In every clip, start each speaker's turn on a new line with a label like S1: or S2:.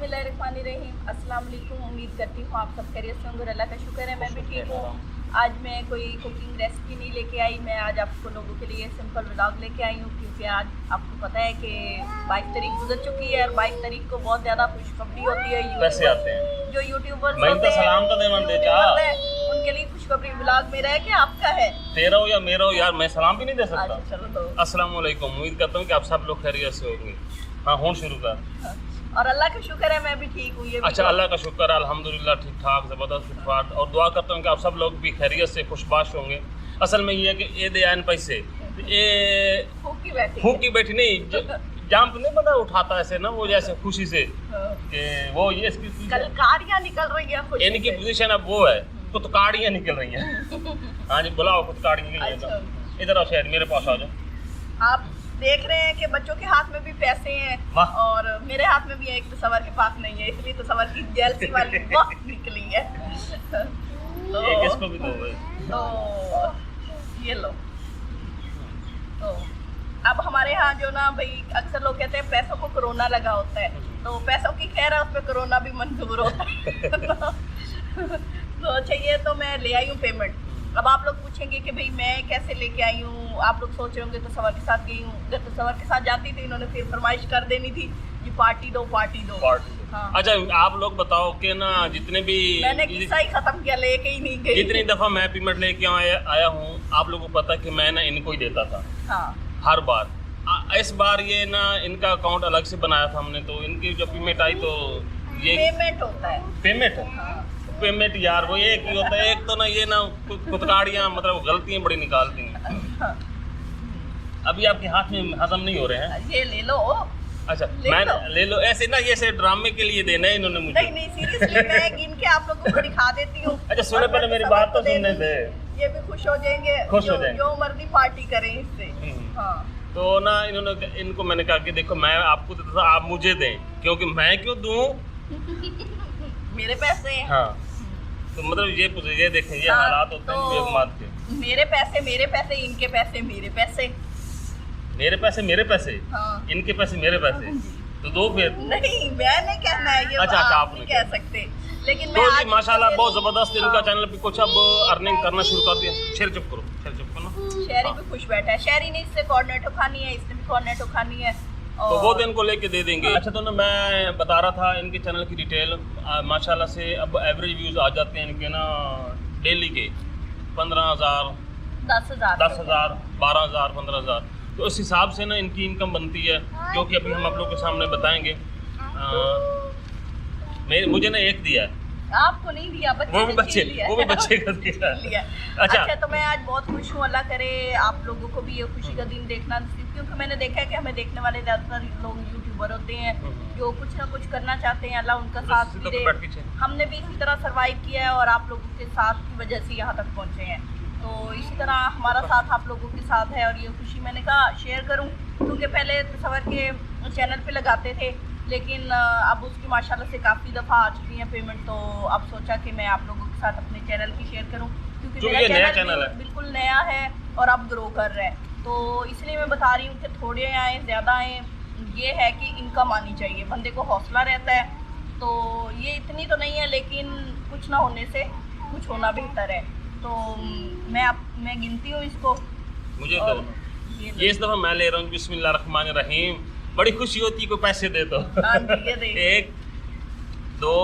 S1: बिस्मिल्लाहिर्रहमानिर्रहीम। अस्सलाम वालेकुम। उम्मीद करती हूँ आप सब खैरियत से होंगे। अल्लाह का शुक्र है मैं भी ठीक हूँ। आज मैं कोई कुकिंग रेसिपी नहीं लेके आई, मैं आज आपको लोगों के लिए सिंपल व्लॉग लेके आई हूँ, क्योंकि आज आपको पता है कि 22 तारीख गुजर चुकी है और 22 तारीख को बहुत ज़्यादा खुशखबरी होती है।
S2: पैसे आते हैं
S1: जो यूट्यूबर्स
S2: मैं
S1: होते
S2: तो सलाम तो दे मन दे चा
S1: उनके लिए खुशखबरी व्लॉग मेरा है कि आपका है।
S2: तेरा हो या मेरा हो यार, मैं सलाम भी नहीं दे सकता।
S1: अच्छा चलो तो
S2: अस्सलाम वालेकुम। उम्मीद करता हूँ कि आप सब लोग खैरियत से होंगे। हाँ हूँ शुरू कर।
S1: और अल्लाह का शुक्र है मैं भी ठीक हूँ। ये
S2: अच्छा, अल्लाह का शुक्र है, अल्हम्दुलिल्लाह ठीक ठाक ज़बरदस्त फिटफाट, और दुआ करता हूँ कि आप सब लोग भी खैरियत से खुशबाश होंगे। असल में ये है कि ये दे आन पैसे ये फूकी बैठी नहीं जंप नहीं बता उठाता ऐसे ना, वो जैसे खुशी से कि वो ये इसकी
S1: कलकारियाँ निकल रही है,
S2: इनकी पोजीशन अब वो है, कुतकाड़ियाँ निकल रही हैं। हाँ जी बुलाओ कुतकाड़ियाँ के लिए।
S1: अच्छा।
S2: इधर आओ शायद मेरे पास आ जाओ।
S1: आप देख रहे हैं कि बच्चों के हाथ में भी पैसे हैं और मेरे हाथ में भी है, एक तसव्वुर के पास नहीं है, इसलिए तसव्वुर की जेलसी वाली बहुत निकली है।
S2: एक इसको भी दो भाई।
S1: तो ये लो। तो अब हमारे यहाँ जो ना भाई अक्सर लोग कहते हैं पैसों को कोरोना लगा होता है, तो पैसों की खैर है, उसमें कोरोना भी मंजूर होता है। तो चाहिए तो मैं ले आई हूँ पेमेंट। अब आप लोग पूछेंगे कि भाई मैं कैसे लेके आई हूँ, आप लोग सोच रहे होंगे तसव्वुर के साथ गई हूँ। अगर तसव्वुर के साथ जाती थी इन्होंने फिर फरमाइश कर देनी थी कि पार्टी दो पार्टी दो। हाँ।
S2: अच्छा आप लोग बताओ कि ना जितने भी
S1: मैंने किस्सा ही खत्म किया, लेके ही नहीं गई।
S2: जितनी दफा मैं पेमेंट लेके आया हूँ, आप लोगों को पता कि मैं ना इनको ही देता था।
S1: हाँ।
S2: हर बार। इस बार ये ना इनका अकाउंट अलग से बनाया था हमने, तो इनकी जब पेमेंट आई तो ये
S1: पेमेंट होता है।
S2: पेमेंट यार वो एक ही होता है। एक तो ना ये ना कुतकाड़ियाँ मतलब गलतियाँ बड़ी निकालती हैं। अभी आपके हाथ में हजम नहीं हो रहे हैं,
S1: ये ले लो।
S2: अच्छा मैं ले लो ऐसे ना, ये ड्रामे के लिए देना है इन्होंने मुझे।
S1: नहीं सीरियसली मैं गिन के आप लोगों को दिखा देती हूँ।
S2: अच्छा सुने पहले मेरी बात तो सुनने दे।
S1: ये भी खुश हो जाएंगे, जो मर्जी पार्टी करें इससे। हाँ।
S2: तो ना इनको मैंने कहा कि देखो मैं आपको देता था, आप मुझे दें, क्योंकि मैं क्यों दूं,
S1: मेरे पैसे।
S2: हाँ तो मतलब ये देखें ये हालात होते हैं बेगुमात के।
S1: मेरे पैसे इनके पैसे मेरे पैसे,
S2: मेरे पैसे मेरे पैसे।
S1: हाँ।
S2: इनके पैसे मेरे पैसे। तो दो फिर
S1: नहीं मैंने कहना है ये।
S2: अच्छा
S1: आप नहीं कह सकते, लेकिन
S2: तो जी माशाल्लाह बहुत जबरदस्त इनका चैनल पे कुछ अब अर्निंग करना शुरू कर दिया। शेर चुप करो
S1: शहरी भी खुश बैठा है। शहरी ने इससे कोऑर्डिनेटो खानी है, इसने भी कोऑर्डिनेटो खानी है,
S2: तो वो दिन को लेके दे देंगे। अच्छा तो ना मैं बता रहा था इनके चैनल की डिटेल। माशाल्लाह से अब एवरेज व्यूज आ जाते हैं इनके ना डेली के 15,000 10,000 12,000 15,000। तो इस हिसाब से ना इनकी इनकम बनती है, क्योंकि अभी हम आप लोग के सामने बताएंगे। मुझे ना एक दिया है,
S1: आपको नहीं दिया,
S2: वो भी बच्चे का दिया।
S1: अच्छा तो मैं आज बहुत खुश हूँ। अल्लाह करे आप लोगों को भी ये खुशी का दिन देखना नसीब, क्योंकि मैंने देखा है कि हमें देखने वाले ज़्यादातर लोग यूट्यूबर होते हैं जो कुछ ना कुछ करना चाहते हैं। अल्लाह उनका साथ भी दे। हमने भी इसी तरह सर्वाइव किया है और आप लोगों के साथ की वजह से यहाँ तक पहुँचे हैं। तो इसी तरह हमारा साथ आप लोगों के साथ है और ये खुशी मैंने कहा शेयर करूँ, क्योंकि पहले तसव्वुर के चैनल पे लगाते थे, लेकिन अब उसकी माशाल्लाह से काफ़ी दफ़ा आ चुकी है पेमेंट। तो अब सोचा कि मैं आप लोगों के साथ अपने चैनल की शेयर करूं, क्योंकि मेरा चैनल बिल्कुल नया है और अब ग्रो कर रहा है। तो इसलिए मैं बता रही हूँ कि थोड़े आए ज़्यादा आए, ये है कि इनकम आनी चाहिए, बंदे को हौसला रहता है। तो ये इतनी तो नहीं है, लेकिन कुछ ना होने से कुछ होना बेहतर है। तो मैं गिनती हूँ इसको। मुझे
S2: ये इस दफ़ा मैं ले रहा हूँ। बिस्मिल्लाहिर्रहमानिर्रहीम। बड़ी खुशी होती है कोई पैसे दे तो। एक दो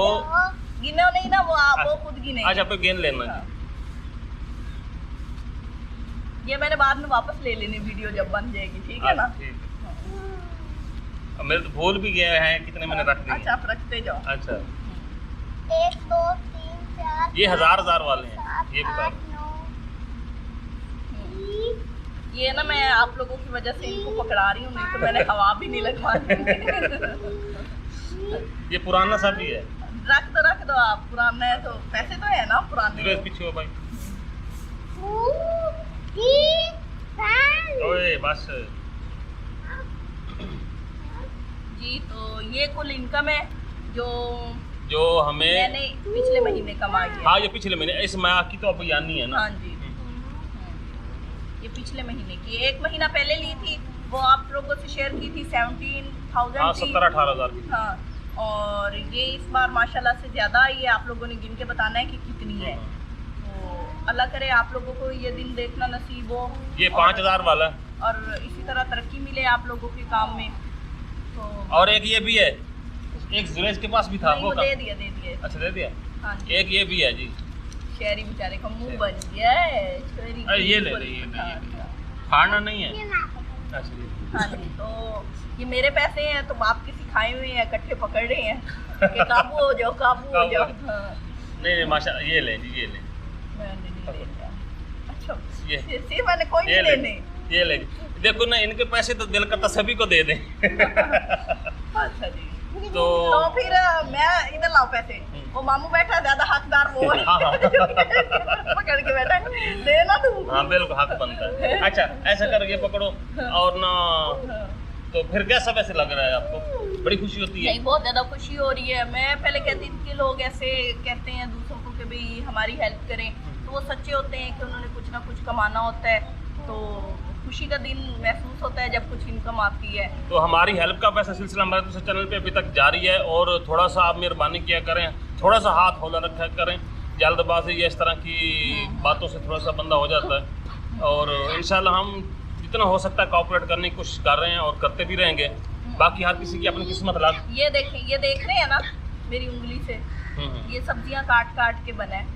S1: गिनो नहीं ना, वो खुद गिने।
S2: अच्छा आप गिन लेना।
S1: हाँ। ये मैंने बाद में वापस ले लेनी वीडियो जब बन जाएगी, ठीक है ना।
S2: अब मेरे तो भूल भी गए हैं कितने मैंने रख दिए।
S1: अच्छा आप रखते जाओ।
S2: अच्छा
S3: 1 2 3 4
S2: ये हजार वाले हैं, ये बताओ।
S1: ये ना मैं आप लोगों की वजह से इनको पकड़ा रही हूँ, नहीं तो मैंने हवा भी नहीं लगवानी।
S2: ये पुराना सा भी है,
S1: रख दो आप, पुराना है तो पैसे तो है ना पुराने।
S2: पीछे हो भाई।
S3: 2 3
S2: ओए बस
S1: जी। तो ये कुल इनकम है जो
S2: हमें
S1: मैंने पिछले महीने कमाई है।
S2: हाँ ये पिछले महीने, इस माह की तो अब यानी है ना।
S1: हाँ जी ये पिछले महीने की, 1 महीना पहले ली थी, वो आप लोगों से शेयर की थी 17,000
S2: हाँ 17-18 हज़ार की।
S1: हाँ और ये इस बार माशाल्लाह से ज़्यादा आई है, आप लोगों ने गिन के बताना है कि कितनी है। तो अल्लाह करे आप लोगों को ये दिन देखना नसीब हो।
S2: ये 5000 वाला है।
S1: और इसी तरह तरक्की मिले आप लोगों के काम में। तो
S2: और एक ये भी है, एक जुरेश के पास भी था,
S1: वो दे दिया
S2: अच्छा दे दिया।
S1: हाँ जी।
S2: एक ये भी है जी,
S1: शहरी बेचारे का मुंह बन गया है।
S2: ये ले फाड़ना नहीं है। अच्छा जी।
S1: हाँ जी, तो ये मेरे पैसे हैं, तो आप किसी खाए हुए हैं, इकट्ठे पकड़ रहे हैं कि काबू हो जाओ, काबू हो जाओ। हाँ।
S2: नहीं माशा, ये ले जी, ये ले।
S1: मैंने नहीं लेना। अच्छा,
S2: ये
S1: सिर्फ मैंने कोई नहीं लेने।
S2: ये ले, देखो ना, इनके पैसे तो दिल करता सभी को दे दें।
S1: अच्छा जी।
S2: तो
S1: फिर मैं इधर लाओ पैसे, वो मामू बैठा है, ज्यादा हकदार वो है। पकड़ के बैठा है, देना तू।
S2: हाँ बिल्कुल, हक बनता है। अच्छा ऐसा कर, ये पकड़ो और ना, तो फिर कैसा वैसे लग रहा है आपको? बड़ी खुशी होती है?
S1: नहीं, बहुत ज्यादा खुशी हो रही है। मैं पहले कहती थी कि लोग ऐसे कहते हैं दूसरों को कि भाई हमारी हेल्प करें, तो वो सच्चे होते हैं कि उन्होंने कुछ ना कुछ कमाना होता है। तो खुशी का दिन महसूस होता है जब कुछ इनकम आती है।
S2: तो हमारी हेल्प का वैसा सिलसिला हमारे दूसरे चैनल पे अभी तक जारी है, और थोड़ा सा आप मेहरबानी किया करें, थोड़ा सा हाथ हौला रखा करें। जल्दबाजी या इस तरह की बातों से थोड़ा सा बंदा हो जाता है, और इंशाल्लाह हम जितना हो सकता है कोऑपरेट करने की कोशिश कर रहे हैं और करते भी रहेंगे। बाकी हर किसी की अपनी किस्मत अलग।
S1: ये देखें, ये देख रहे हैं ना मेरी उंगली से, ये सब्जियां काट काट के बना है।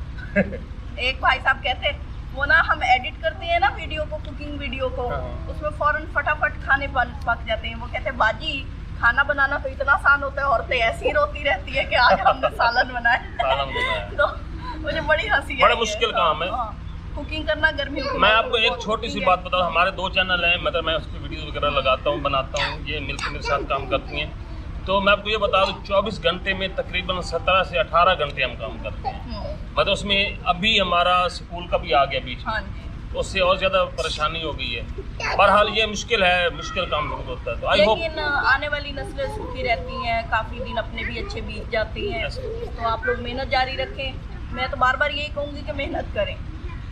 S1: एक भाई साहब कहते वो ना, हम एडिट करते हैं ना वीडियो को, कुकिंग वीडियो को, उसमें फौरन फटाफट खाने पक जाते हैं। वो कहते हैं बाजी खाना बनाना तो इतना आसान होता है, औरतें ऐसी ही रोती रहती है कि आज हमने सालन बनाया। तो मुझे बड़ी हंसी है।
S2: बड़ा मुश्किल काम है
S1: कुकिंग करना गर्मियों में।
S2: मैं आपको एक छोटी सी बात बताऊं, हमारे 2 चैनल हैं, मतलब मैं उस पर वीडियो वगैरह लगाता हूं, बनाता हूं, ये मिलकर मेरे साथ काम करती हैं। तो मैं आपको ये बता दूं, 24 घंटे में तकरीबन 17 से 18 घंटे हम काम करते हैं। मतलब उसमें अभी हमारा स्कूल का भी आ गया बीच में, उससे और ज़्यादा परेशानी हो गई है। बहरहाल ये मुश्किल है, मुश्किल काम बहुत होता है। तो आई होप
S1: लेकिन आने वाली नस्लें सूखी रहती हैं, काफ़ी दिन अपने भी अच्छे बीत जाते हैं। तो आप लोग मेहनत जारी रखें। मैं तो बार बार यही कहूँगी कि मेहनत करें,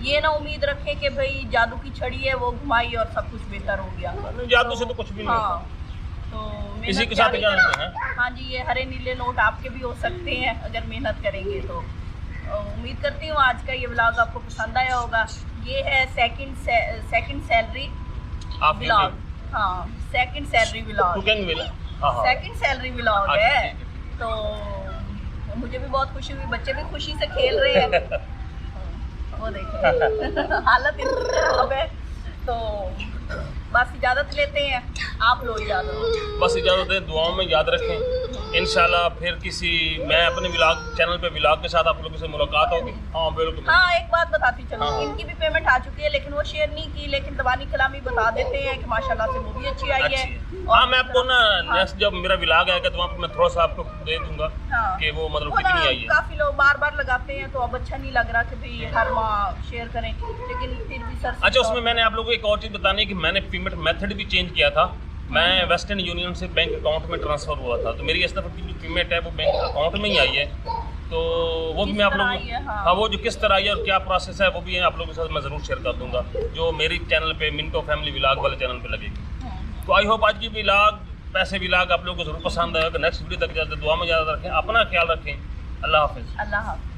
S1: ये ना उम्मीद रखें कि भाई जादू की छड़ी है वो घुमाई और सब कुछ बेहतर हो गया।
S2: जादू से तो कुछ भी नहीं होता।
S1: तो
S2: इसी के साथ हैं।
S1: हाँ जी, ये हरे नीले नोट आपके भी हो सकते हैं अगर मेहनत करेंगे तो। उम्मीद करती हूँ आज का ये व्लॉग आपको पसंद आया होगा। ये है सेकंड सैलरी व्लॉग। हाँ, second salary vlog, second salary vlog है। तो मुझे भी बहुत खुशी हुई, बच्चे भी खुशी से खेल रहे हैं। वो देखिए हालत इतनी खराब है। तो बस इजाज़त लेते हैं, आप लोग इजाज़त,
S2: बस इजाज़त दें, दुआओं में याद रखें। इंशाल्लाह फिर किसी, मैं अपने व्लॉग चैनल पे व्लॉग के साथ आप लोगों से मुलाकात होगी। हाँ बिल्कुल।
S1: हाँ, एक बात बताती चलो, इनकी भी पेमेंट आ चुकी है, लेकिन वो शेयर नहीं की, लेकिन ज़बानी कलामी बता देते हैं कि माशाल्लाह से वो भी अच्छी आई है।
S2: हाँ, मैं आपको ना नेक्स्ट जब मेरा व्लॉग आएगा तो वहाँ पे मैं थोड़ा सा आपको दे दूंगा कि वो मतलब कितनी आई है।
S1: काफ़ी लोग बार बार लगाते हैं, तो अब अच्छा नहीं लग रहा कि भाई हर माह शेयर करें, लेकिन फिर भी सर।
S2: अच्छा, उसमें मैंने आप लोगों को एक और चीज़ बतानी है कि मैंने पेमेंट मेथड भी चेंज किया था। मैं वेस्टर्न यूनियन से बैंक अकाउंट में ट्रांसफ़र हुआ था, तो मेरी इस दफ़ा की जो पेमेंट है वो बैंक अकाउंट में ही आई है। तो वो भी मैं आप लोगों को, हाँ, वो जो किस तरह आई है और क्या प्रोसेस है वो भी आप लोगों के साथ मैं ज़रूर शेयर कर दूँगा, जो मेरी चैनल पे मिंटो फैमिली व्लॉग वाले चैनल पे लगेगी। तो आई होप आज की व्लॉग, पैसे व्लॉग आप लोगों को ज़रूर पसंद आएगा। नेक्स्ट वीडियो तक जाते दुआ में याद रखें, अपना ख्याल रखें। अल्लाह हाफिज़।
S1: अल्लाह हाफिज़।